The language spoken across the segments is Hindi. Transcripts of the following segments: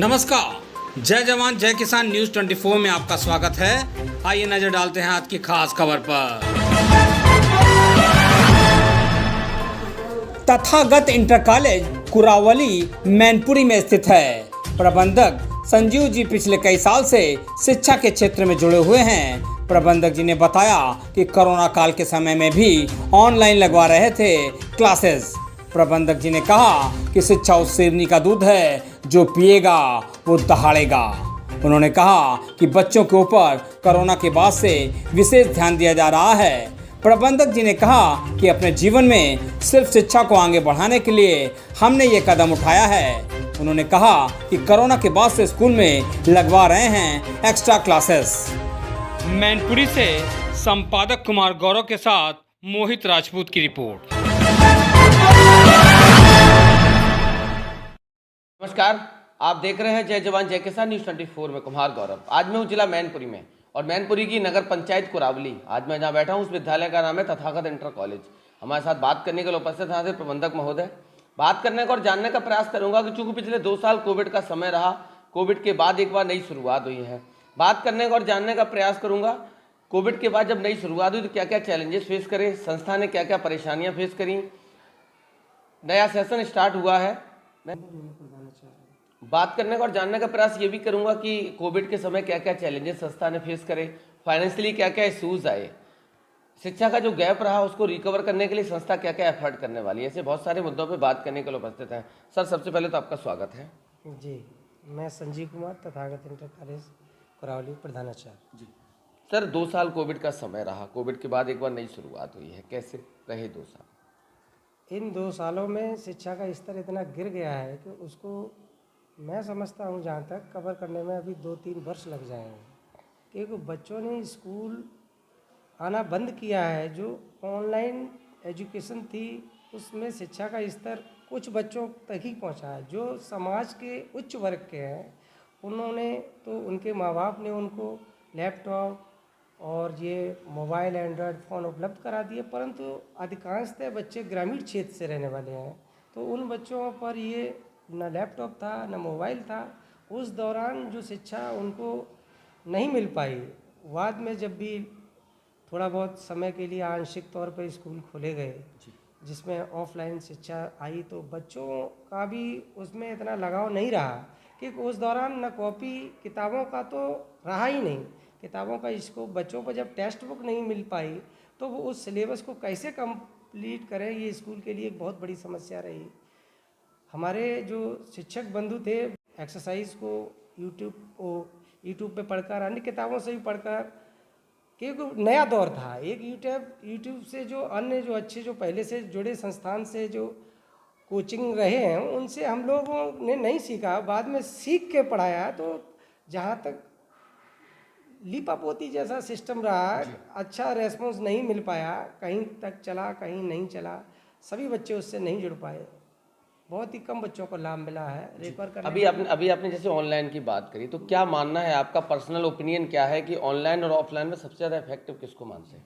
नमस्कार, जय जवान जय किसान न्यूज 24 में आपका स्वागत है। आइए नजर डालते हैं आज की खास खबर पर। तथागत इंटर कॉलेज कुरावली मैनपुरी में स्थित है। प्रबंधक संजीव जी पिछले कई साल से शिक्षा के क्षेत्र में जुड़े हुए हैं। प्रबंधक जी ने बताया कि कोरोना काल के समय में भी ऑनलाइन लगवा रहे थे क्लासेस। प्रबंधक जी ने कहा कि शिक्षा उस शेरनी का दूध है जो पिएगा वो दहाड़ेगा। उन्होंने कहा कि बच्चों के ऊपर कोरोना के बाद से विशेष ध्यान दिया जा रहा है। प्रबंधक जी ने कहा कि अपने जीवन में सिर्फ शिक्षा को आगे बढ़ाने के लिए हमने ये कदम उठाया है। उन्होंने कहा कि कोरोना के बाद से स्कूल में लगवा रहे हैं एक्स्ट्रा क्लासेस। मैनपुरी से संपादक कुमार गौरव के साथ मोहित राजपूत की रिपोर्ट। नमस्कार, आप देख रहे हैं जय जवान जय किसान न्यूज 24 में कुमार गौरव। आज मैं हूं जिला मैनपुरी में और मैनपुरी की नगर पंचायत कुरावली। आज मैं जहां बैठा हूं उस विद्यालय का नाम है तथागत इंटर कॉलेज। हमारे साथ बात करने के लिए उपस्थित यहाँ से प्रबंधक महोदय। बात करने का और जानने का प्रयास करूंगा कि चूंकि पिछले 2 साल कोविड का समय रहा, कोविड के बाद एक बार नई शुरुआत हुई है। बात करने का और जानने का प्रयास करूंगा कोविड के बाद जब नई शुरुआत हुई तो क्या क्या चैलेंजेस फेस करे, संस्था ने क्या क्या परेशानियां फेस करी, नया सेशन स्टार्ट हुआ है। बात करने का और जानने का प्रयास ये भी करूंगा कि कोविड के समय क्या क्या चैलेंजेस संस्था ने फेस करे, फाइनेंशियली क्या क्या इश्यूज आए, शिक्षा का जो गैप रहा उसको रिकवर करने के लिए संस्था क्या क्या एफर्ट करने वाली है। ऐसे बहुत सारे मुद्दों पे बात करने के लिए उपस्थित हैं। सर, सबसे पहले तो आपका स्वागत है। जी, मैं संजीव कुमार, तथागत इंटर कॉलेज कुरावली प्रधानाचार्य। जी सर, 2 साल कोविड का समय रहा, कोविड के बाद एक बार नई शुरुआत हुई है, कैसे रहे 2 साल? इन 2 सालों में शिक्षा का स्तर इतना गिर गया है कि उसको मैं समझता हूँ जहाँ तक कवर करने में अभी 2-3 वर्ष लग जाएंगे, क्योंकि बच्चों ने स्कूल आना बंद किया है। जो ऑनलाइन एजुकेशन थी उसमें शिक्षा का स्तर कुछ बच्चों तक ही पहुँचा है। जो समाज के उच्च वर्ग के हैं उन्होंने तो उनके माँ बाप ने उनको लैपटॉप और ये मोबाइल एंड्रॉयड फ़ोन उपलब्ध करा दिए, परंतु अधिकांशतः बच्चे ग्रामीण क्षेत्र से रहने वाले हैं, तो उन बच्चों पर ये न लैपटॉप था न मोबाइल था। उस दौरान जो शिक्षा उनको नहीं मिल पाई। बाद में जब भी थोड़ा बहुत समय के लिए आंशिक तौर पर स्कूल खोले गए जिसमें ऑफलाइन शिक्षा आई, तो बच्चों का भी उसमें इतना लगाव नहीं रहा, क्योंकि उस दौरान न कॉपी किताबों का तो रहा ही नहीं। किताबों का इसको बच्चों को जब टेक्स्ट बुक नहीं मिल पाई तो वो उस सिलेबस को कैसे कंप्लीट करें, ये स्कूल के लिए एक बहुत बड़ी समस्या रही। हमारे जो शिक्षक बंधु थे एक्सरसाइज को यूट्यूब पे पढ़कर, अन्य किताबों से भी पढ़कर, क्योंकि नया दौर था। एक यूट्यूब से जो अन्य जो अच्छे जो पहले से जुड़े संस्थान से जो कोचिंग रहे हैं उनसे हम लोगों ने नहीं सीखा, बाद में सीख के पढ़ाया। तो जहाँ तक लीपापोती जैसा सिस्टम रहा, अच्छा रेस्पॉन्स नहीं मिल पाया, कहीं तक चला कहीं नहीं चला, सभी बच्चे उससे नहीं जुड़ पाए। बहुत ही कम बच्चों को लाभ मिला है रिकवर करने। अभी आपने जैसे ऑनलाइन की बात करी, तो क्या मानना है आपका, पर्सनल ओपिनियन क्या है कि ऑनलाइन और ऑफलाइन में सबसे ज़्यादा इफेक्टिव किसको मानते हैं?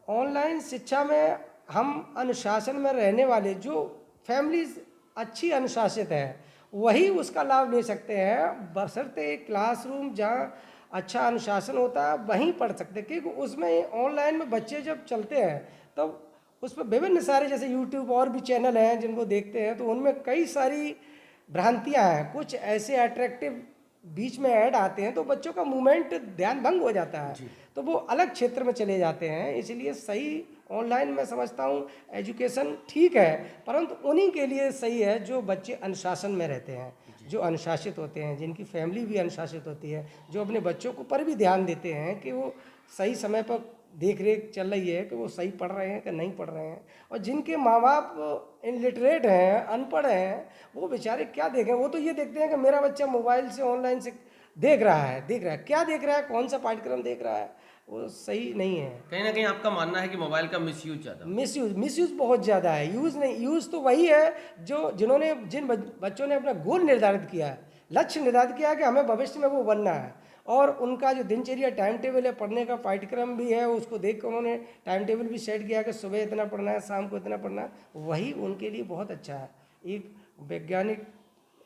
ऑनलाइन शिक्षा में हम अनुशासन में रहने वाले जो फैमिलीज अच्छी अनुशासित है वही उसका लाभ ले सकते हैं, बशर्ते क्लासरूम जहाँ अच्छा अनुशासन होता है वहीं पढ़ सकते हैं। क्योंकि उसमें ऑनलाइन में बच्चे जब चलते हैं तब तो उसमें विभिन्न सारे जैसे यूट्यूब और भी चैनल हैं जिनको देखते हैं, तो उनमें कई सारी भ्रांतियां हैं। कुछ ऐसे अट्रैक्टिव बीच में ऐड आते हैं तो बच्चों का मूवमेंट ध्यान भंग हो जाता है, तो वो अलग क्षेत्र में चले जाते हैं। इसलिए सही ऑनलाइन मैं समझता हूँ एजुकेशन ठीक है, परंतु उन्हीं के लिए सही है जो बच्चे अनुशासन में रहते हैं, जो अनुशासित होते हैं, जिनकी फैमिली भी अनुशासित होती है, जो अपने बच्चों को पर भी ध्यान देते हैं कि वो सही समय पर देख रेख चल रही है कि वो सही पढ़ रहे हैं कि नहीं पढ़ रहे हैं। और जिनके माँ बाप इलिटरेट हैं, अनपढ़ हैं, वो बेचारे क्या देखें, वो तो ये देखते हैं कि मेरा बच्चा मोबाइल से ऑनलाइन से देख रहा है क्या देख रहा है, कौन सा पाठ्यक्रम देख रहा है, वो सही नहीं है। कहीं ना कहीं आपका मानना है कि मोबाइल का मिसयूज ज़्यादा, मिसयूज बहुत ज़्यादा है। यूज़ नहीं, यूज़ तो वही है जिन बच्चों ने अपना गोल निर्धारित किया है, लक्ष्य निर्धारित किया है कि हमें भविष्य में वो बनना है, और उनका जो दिनचर्या टाइम टेबल है, पढ़ने का पाठ्यक्रम भी है, उसको देख कर उन्होंने टाइम टेबल भी सेट किया कि सुबह इतना पढ़ना है, शाम को इतना पढ़ना है, वही उनके लिए बहुत अच्छा है। एक वैज्ञानिक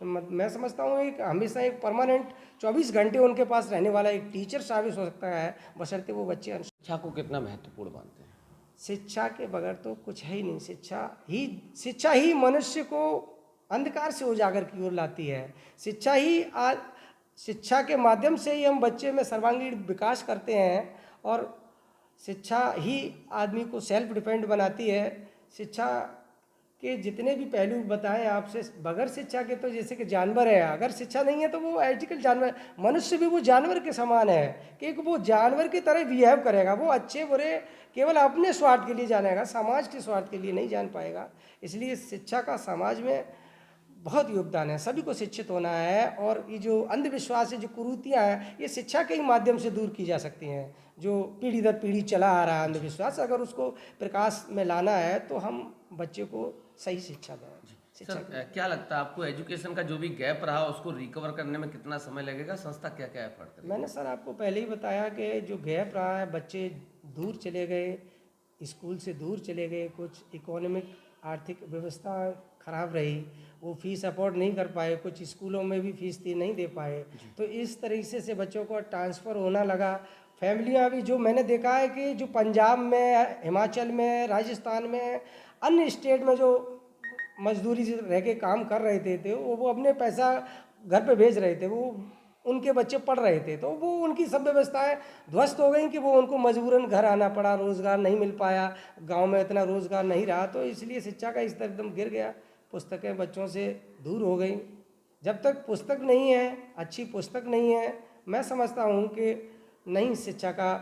मैं समझता हूँ एक हमेशा एक परमानेंट 24 घंटे उनके पास रहने वाला एक टीचर साबित हो सकता है, बशर्ते वो बच्चे शिक्षा को कितना महत्वपूर्ण मानते हैं? शिक्षा के बगैर तो कुछ है ही नहीं। शिक्षा ही मनुष्य को अंधकार से उजागर की ओर लाती है। शिक्षा के माध्यम से ही हम बच्चे में सर्वांगीण विकास करते हैं, और शिक्षा ही आदमी को सेल्फ डिपेंड बनाती है। शिक्षा के जितने भी पहलू बताएं आपसे, बगैर शिक्षा के तो जैसे कि जानवर है, अगर शिक्षा नहीं है तो वो एथिकल जानवर, मनुष्य भी वो जानवर के समान है कि वो जानवर की तरह बिहेव करेगा। वो अच्छे बुरे केवल अपने स्वार्थ के लिए जानेगा, समाज के स्वार्थ के लिए नहीं जान पाएगा। इसलिए शिक्षा का समाज में बहुत योगदान है, सभी को शिक्षित होना है। और ये जो अंधविश्वास है, जो कुरीतियाँ हैं, ये शिक्षा के ही माध्यम से दूर की जा सकती हैं। जो पीढ़ी दर पीढ़ी चला आ रहा है अंधविश्वास, अगर उसको प्रकाश में लाना है तो हम बच्चे को सही शिक्षा दें। सर, क्या लगता है आपको एजुकेशन का जो भी गैप रहा उसको रिकवर करने में कितना समय लगेगा? संस्था क्या क्या एफर्ट करेगी? मैंने सर आपको पहले ही बताया कि जो गैप रहा है, बच्चे दूर चले गए, स्कूल से दूर चले गए, कुछ इकोनॉमिक आर्थिक व्यवस्था खराब रही, वो फीस अफोर्ड नहीं कर पाए, कुछ स्कूलों में भी फीस थी नहीं दे पाए, तो इस तरीके से बच्चों को ट्रांसफ़र होना लगा। फैमिलियाँ भी, जो मैंने देखा है कि जो पंजाब में, हिमाचल में, राजस्थान में, अन्य स्टेट में जो मजदूरी से रह के काम कर रहे थे वो अपने पैसा घर पे भेज रहे थे, वो उनके बच्चे पढ़ रहे थे, तो वो उनकी सब व्यवस्थाएं ध्वस्त हो गई कि वो उनको मजबूरन घर आना पड़ा, रोज़गार नहीं मिल पाया, गांव में इतना रोज़गार नहीं रहा, तो इसलिए शिक्षा का स्तर एकदम गिर गया। पुस्तकें बच्चों से दूर हो गई। जब तक पुस्तक नहीं है, अच्छी पुस्तक नहीं है, मैं समझता हूँ कि नहीं शिक्षा का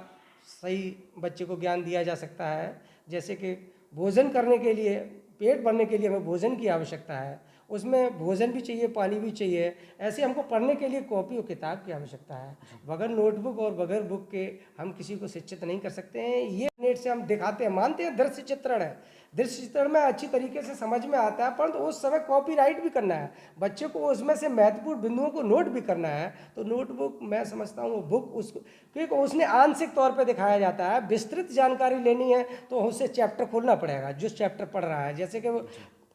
सही बच्चे को ज्ञान दिया जा सकता है। जैसे कि भोजन करने के लिए, पेट भरने के लिए हमें भोजन की आवश्यकता है, उसमें भोजन भी चाहिए, पानी भी चाहिए। ऐसे हमको पढ़ने के लिए कॉपी और किताब की आवश्यकता है। बगैर नोटबुक और बगैर बुक के हम किसी को शिक्षित नहीं कर सकते हैं। ये नेट से हम दिखाते हैं, मानते हैं दृश्य चित्रण है, दृश्य चित्रण में अच्छी तरीके से समझ में आता है, परंतु उस समय कॉपीराइट भी करना है, बच्चे को उसमें से महत्वपूर्ण बिंदुओं को नोट भी करना है। तो नोटबुक मैं समझता हूँ वो बुक उसको, क्योंकि उसने आंशिक तौर पर दिखाया जाता है। विस्तृत जानकारी लेनी है तो उसे चैप्टर खोलना पड़ेगा, जो चैप्टर पढ़ रहा है। जैसे कि वो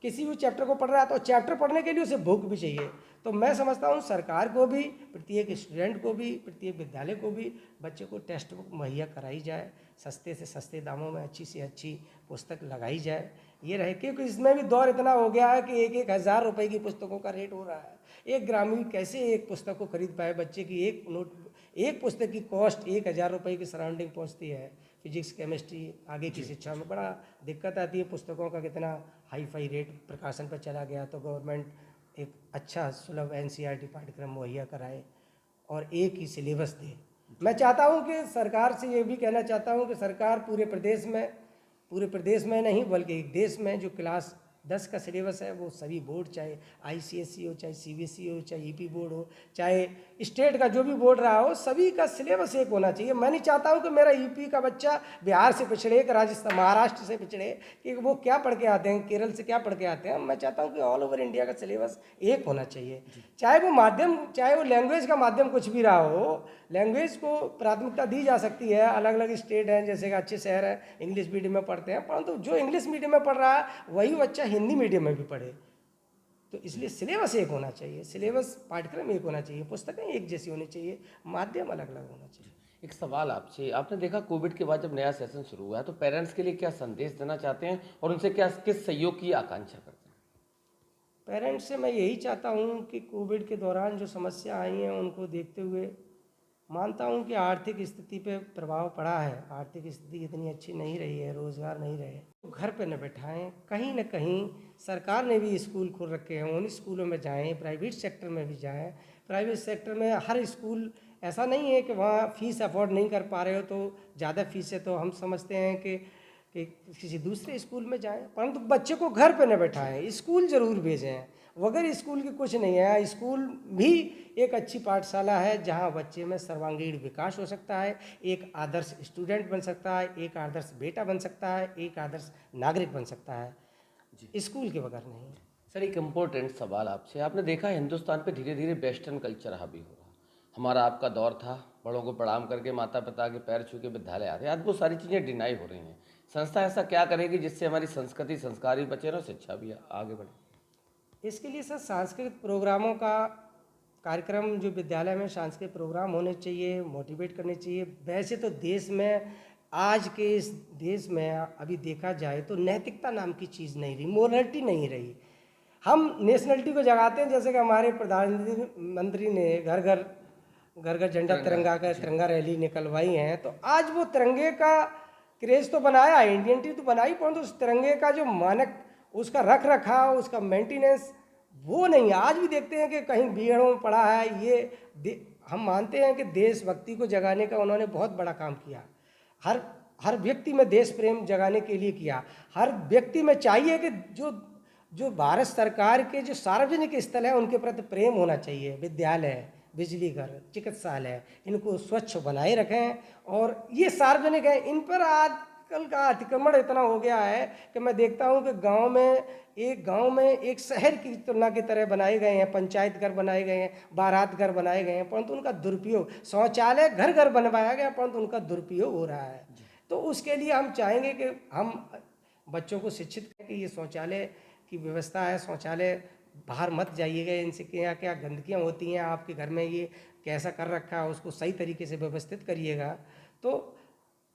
किसी भी चैप्टर को पढ़ रहा है तो चैप्टर पढ़ने के लिए उसे बुक भी चाहिए। तो मैं समझता हूँ सरकार को भी, प्रत्येक स्टूडेंट को भी, प्रत्येक विद्यालय को भी बच्चे को टेक्स्ट बुक मुहैया कराई जाए, सस्ते से सस्ते दामों में अच्छी से अच्छी पुस्तक लगाई जाए। ये रहे, क्योंकि इसमें भी दौर इतना हो गया है कि 1,000 रुपये की पुस्तकों का रेट हो रहा है। एक ग्रामीण कैसे एक पुस्तक को खरीद पाए? बच्चे की एक पुस्तक की कॉस्ट 1,000 रुपये की सराउंडिंग पहुँचती है। फिजिक्स, केमिस्ट्री, आगे की शिक्षा में बड़ा दिक्कत आती है। पुस्तकों का कितना हाई फाई रेट प्रकाशन पर चला गया। तो गवर्नमेंट एक अच्छा सुलभ NCERT पाठ्यक्रम मुहैया कराए और एक ही सिलेबस दे। मैं चाहता हूं कि सरकार से ये भी कहना चाहता हूं कि सरकार पूरे प्रदेश में नहीं बल्कि एक देश में जो क्लास 10 का सिलेबस है वो सभी बोर्ड, चाहे ICSE हो, चाहे CBSE हो, चाहे EP बोर्ड हो, चाहे स्टेट का जो भी बोर्ड रहा हो, सभी का सिलेबस एक होना चाहिए। मैं नहीं चाहता हूँ कि मेरा EP का बच्चा बिहार से पिछड़े, राजस्थान, महाराष्ट्र से पिछड़े, कि वो क्या पढ़ के आते हैं, केरल से क्या पढ़ के आते हैं। मैं चाहता हूँ कि ऑल ओवर इंडिया का सिलेबस एक होना चाहिए। चाहे वो लैंग्वेज का माध्यम कुछ भी रहा हो, लैंग्वेज को प्राथमिकता दी जा सकती है। अलग अलग स्टेट हैं, जैसे कि अच्छे शहर हैं, इंग्लिश मीडियम में पढ़ते हैं, परंतु जो इंग्लिश मीडियम में पढ़ रहा है वही बच्चा हिंदी मीडियम में भी पढ़े। तो इसलिए सिलेबस एक होना चाहिए, सिलेबस पाठ्यक्रम एक होना चाहिए, पुस्तकें एक जैसी होनी चाहिए, माध्यम अलग अलग होना चाहिए। एक सवाल आपसे, आपने देखा कोविड के बाद जब नया सेशन शुरू हुआ है तो पेरेंट्स के लिए क्या संदेश देना चाहते हैं और उनसे किस सहयोग की आकांक्षा करते हैं? पेरेंट्स से मैं यही चाहता हूँ कि कोविड के दौरान जो समस्या आई हैं उनको देखते हुए, मानता हूँ कि आर्थिक स्थिति पे प्रभाव पड़ा है, आर्थिक स्थिति इतनी अच्छी नहीं रही है, रोज़गार नहीं रहे, तो घर पे न बैठाएं। कहीं न कहीं सरकार ने भी स्कूल खोल रखे हैं, उन स्कूलों में जाएं, प्राइवेट सेक्टर में भी जाएं। प्राइवेट सेक्टर में हर स्कूल ऐसा नहीं है कि वहाँ फीस अफोर्ड नहीं कर पा रहे हो तो ज़्यादा फीस है तो हम समझते हैं कि किसी दूसरे स्कूल में जाएं, परंतु बच्चे को घर पे न बैठाएं, स्कूल ज़रूर भेजें। वगैर स्कूल की कुछ नहीं है। स्कूल भी एक अच्छी पाठशाला है जहां बच्चे में सर्वांगीण विकास हो सकता है, एक आदर्श स्टूडेंट बन सकता है, एक आदर्श बेटा बन सकता है, एक आदर्श नागरिक बन सकता है, स्कूल के बगैर नहीं। सर, एक इम्पोर्टेंट सवाल आपसे, आपने देखा हिंदुस्तान पे धीरे धीरे वेस्टर्न कल्चर हावी हो रहा। हमारा आपका दौर था, बड़ों को प्रणाम करके, माता पिता के पैर छू के विद्यालय आते, आज वो सारी चीज़ें डिनाई हो रही हैं। संस्था ऐसा क्या करेगी जिससे हमारी संस्कृति, संस्कारी बचे और शिक्षा भी आगे बढ़े? इसके लिए सर सांस्कृतिक प्रोग्रामों का कार्यक्रम, जो विद्यालय में सांस्कृतिक प्रोग्राम होने चाहिए, मोटिवेट करने चाहिए। वैसे तो देश में, आज के इस देश में अभी देखा जाए तो नैतिकता नाम की चीज़ नहीं रही, मोरलिटी नहीं रही। हम नेशनलिटी को जगाते हैं, जैसे कि हमारे प्रधानमंत्री ने घर घर झंडा तिरंगा का तिरंगा रैली निकलवाई है, तो आज वो तिरंगे का क्रेज तो बनाया, आइडेंटिटी तो बनाई, परंतु उस तिरंगे का जो मानक, उसका रख रखाव, उसका मेंटेनेंस वो नहीं है। आज भी देखते हैं कि कहीं भीड़ों में पड़ा है। ये हम मानते हैं कि देशभक्ति को जगाने का उन्होंने बहुत बड़ा काम किया। हर व्यक्ति में देश प्रेम जगाने के लिए किया। हर व्यक्ति में चाहिए कि जो भारत सरकार के जो सार्वजनिक स्थल है उनके प्रति प्रेम होना चाहिए। विद्यालय, बिजली घर, चिकित्सालय, इनको स्वच्छ बनाए रखें। और ये सार्वजनिक है, इन पर आजकल का अतिक्रमण इतना हो गया है कि मैं देखता हूँ कि गांव में एक शहर की तुलना की तरह बनाए गए हैं, पंचायत घर बनाए गए हैं, बारात घर बनाए गए हैं, परंतु उनका दुरुपयोग, शौचालय घर घर बनवाया गया परंतु उनका दुरुपयोग हो रहा है। तो उसके लिए हम चाहेंगे कि हम बच्चों को शिक्षित करें कि ये शौचालय की व्यवस्था है, शौचालय बाहर मत जाइएगा, इनसे क्या क्या गंदगियाँ होती हैं, आपके घर में ये कैसा कर रखा है, उसको सही तरीके से व्यवस्थित करिएगा। तो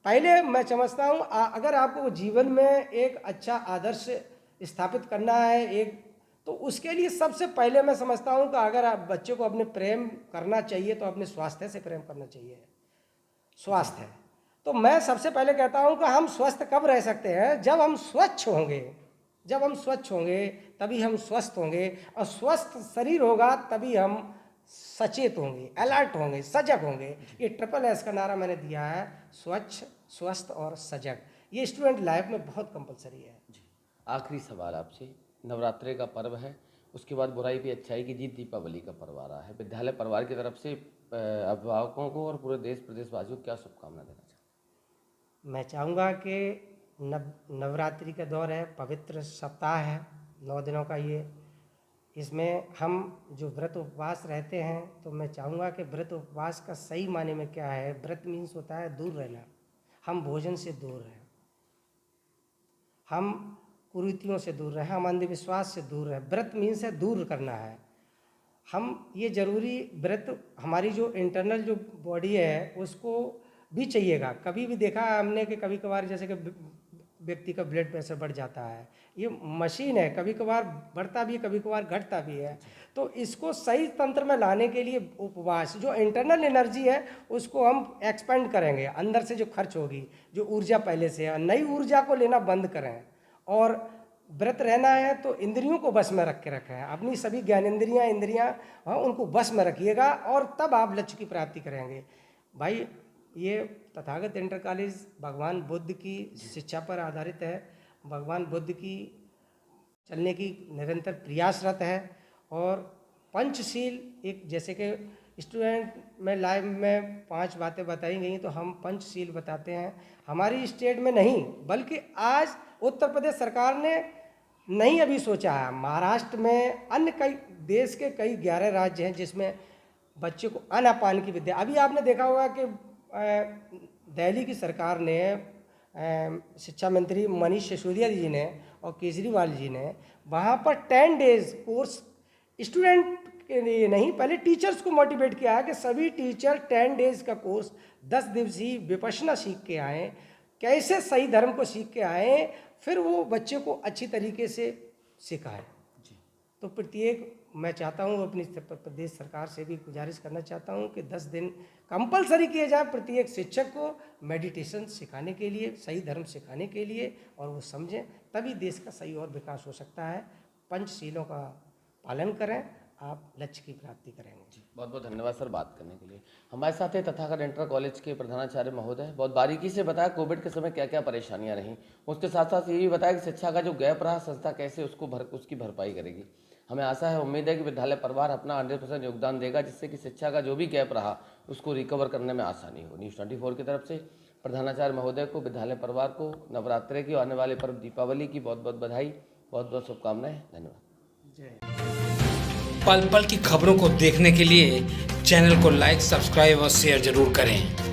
पहले मैं समझता हूँ अगर आपको जीवन में एक अच्छा आदर्श स्थापित करना है तो उसके लिए सबसे पहले मैं समझता हूँ कि अगर आप बच्चों को अपने प्रेम करना चाहिए तो अपने स्वास्थ्य से प्रेम करना चाहिए। स्वास्थ्य है तो मैं सबसे पहले कहता हूँ कि हम स्वस्थ कब रह सकते हैं? जब हम स्वच्छ होंगे। जब हम स्वच्छ होंगे तभी हम स्वस्थ होंगे, और स्वस्थ शरीर होगा तभी हम सचेत होंगे, अलर्ट होंगे, सजग होंगे। ये SSS का नारा मैंने दिया है, स्वच्छ, स्वस्थ और सजग। ये स्टूडेंट लाइफ में बहुत कंपलसरी है। आखिरी सवाल आपसे, नवरात्रि का पर्व है, उसके बाद बुराई पे अच्छाई की जीत दीपावली का पर्व आ रहा है। विद्यालय परिवार की तरफ से अभिभावकों को और पूरे देश प्रदेशवासियों को क्या शुभकामना देना चाहते? मैं चाहूँगा कि नवरात्रि का दौर है, पवित्र सप्ताह है, 9 दिनों का ये। इसमें हम जो व्रत उपवास रहते हैं, तो मैं चाहूँगा कि व्रत उपवास का सही माने में क्या है। व्रत मीन्स होता है दूर रहना। हम भोजन से दूर रहें, हम कुरीतियों से दूर रहें, हम अंधविश्वास से दूर रहें। व्रत मीन्स है दूर करना है। हम ये जरूरी व्रत, हमारी जो इंटरनल जो बॉडी है उसको भी चाहिएगा। कभी भी देखा है हमने कि कभी कभार जैसे कि व्यक्ति का ब्लड प्रेशर बढ़ जाता है, ये मशीन है, कभी कभार बढ़ता भी है, कभी कभार घटता भी है। तो इसको सही तंत्र में लाने के लिए उपवास, जो इंटरनल एनर्जी है उसको हम एक्सपेंड करेंगे, अंदर से जो खर्च होगी, जो ऊर्जा पहले से है, नई ऊर्जा को लेना बंद करें। और व्रत रहना है तो इंद्रियों को बस में रख के रखें, अपनी सभी इंद्रियां हाँ उनको बस में रखिएगा, और तब आप लक्ष्य की प्राप्ति करेंगे। भाई ये तथागत इंटर कॉलेज भगवान बुद्ध की शिक्षा पर आधारित है, भगवान बुद्ध की चलने की निरंतर प्रयासरत है। और पंचशील, एक जैसे कि स्टूडेंट में लाइफ में 5 बातें बताई गई, तो हम पंचशील बताते हैं। हमारी स्टेट में नहीं बल्कि आज उत्तर प्रदेश सरकार ने नहीं अभी सोचा है, महाराष्ट्र में, अन्य कई देश के कई 11 राज्य हैं जिसमें बच्चे को अनापान की विद्या। अभी आपने देखा होगा कि दिल्ली की सरकार ने, शिक्षा मंत्री मनीष सिसोदिया जी ने और केजरीवाल जी ने वहाँ पर 10 डेज कोर्स स्टूडेंट के लिए नहीं, पहले टीचर्स को मोटिवेट किया है कि सभी टीचर 10 डेज का कोर्स 10 दिवसीय विपश्यना सीख के आएँ, कैसे सही धर्म को सीख के आएँ, फिर वो बच्चे को अच्छी तरीके से सिखाएं। तो प्रत्येक, मैं चाहता हूँ अपनी प्रदेश सरकार से भी गुजारिश करना चाहता हूँ कि 10 दिन कंपलसरी किए जाए प्रत्येक शिक्षक को मेडिटेशन सिखाने के लिए, सही धर्म सिखाने के लिए, और वो समझें, तभी देश का सही और विकास हो सकता है। पंचशीलों का पालन करें, आप लक्ष्य की प्राप्ति करेंगे। बहुत बहुत धन्यवाद सर बात करने के लिए। हमारे साथ है तथागत इंटर कॉलेज के प्रधानाचार्य महोदय। बहुत बारीकी से बताया कोविड के समय क्या क्या परेशानियां रहीं, उसके साथ साथ ये भी बताया कि शिक्षा का जो गैप रहा संस्था कैसे उसकी भरपाई करेगी। हमें आशा है, उम्मीद है कि विद्यालय परिवार अपना 100% योगदान देगा, जिससे कि शिक्षा का जो भी गैप रहा उसको रिकवर करने में आसानी हो। न्यूज़ 24 की तरफ से प्रधानाचार्य महोदय को, विद्यालय परिवार को नवरात्रि की, आने वाले पर्व दीपावली की बहुत बहुत बधाई, बहुत बहुत शुभकामनाएं। धन्यवाद। पल पल की खबरों को देखने के लिए चैनल को लाइक, सब्सक्राइब और शेयर जरूर करें।